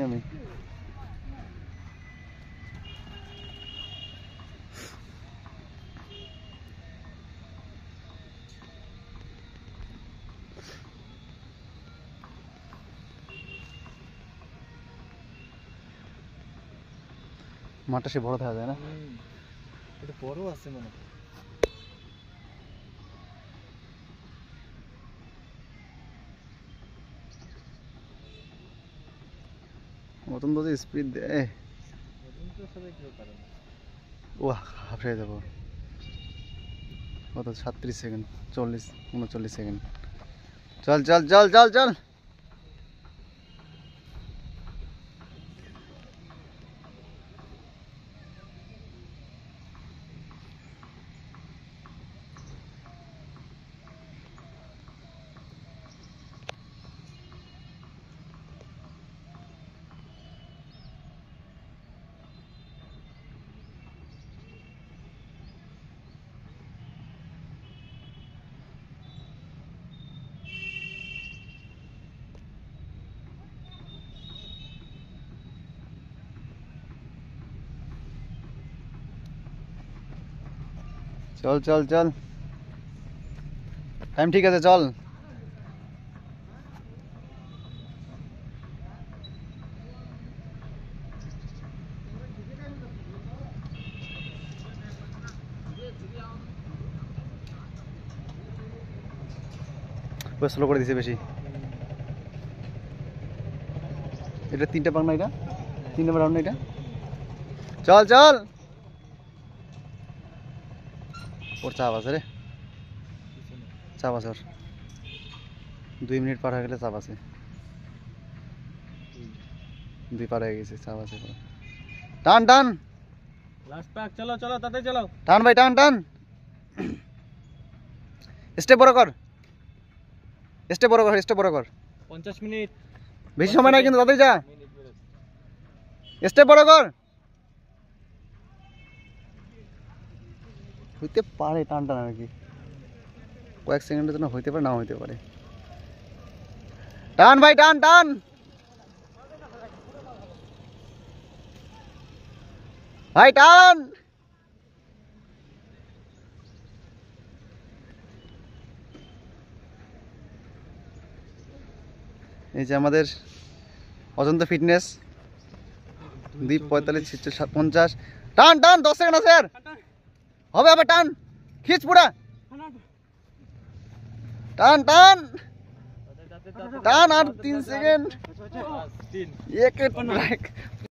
আমি মাঠটা সে বড় দেখা যায় না, এটা বড় আছে মনে হয়। মতন তো স্পিড দেয়, ও হাফে যাবো কত 37 সেকেন্ড 39 সেকেন্ড। চল চল চল চল চল চল চল চল টাইম ঠিক আছে চল। স্লো করে দিছে বেশি, এটা 3টা পাক না, এটা 3 নম্বর রাউন্ড না এটা। চল চল ওর চাপ আছে রে, চাপ আছে ওর, 2 মিনিট পার হয়ে গেলে চাপ আছে, 2 পার হয়ে গেছে, চাপ আছে। টান টান লাস্ট পাক, চলো চলো তাড়াতাড়ি চলো, টান ভাই টান টান, স্টেপ বড় কর, স্টেপ বড় কর, স্টেপ বড় কর। 50 মিনিট বেশি সময় নাই কিন্তু, তাড়াতাড়ি যা, স্টেপ বড় কর। হইতে পারে টান টান আর কি, কয়েক সেকেন্ডের জন্য হইতে পারে, নাও হইতে পারে। টান ভাই টান টান, ভাই টান। এই যে আমাদের অজন্তা ফিটনেস 2:45 50। টান টান 10 সেকেন্ড আছে আর হবে, আবার টান খিচ পুরা, টান টান টান, আর 3 সেকেন্ড, 1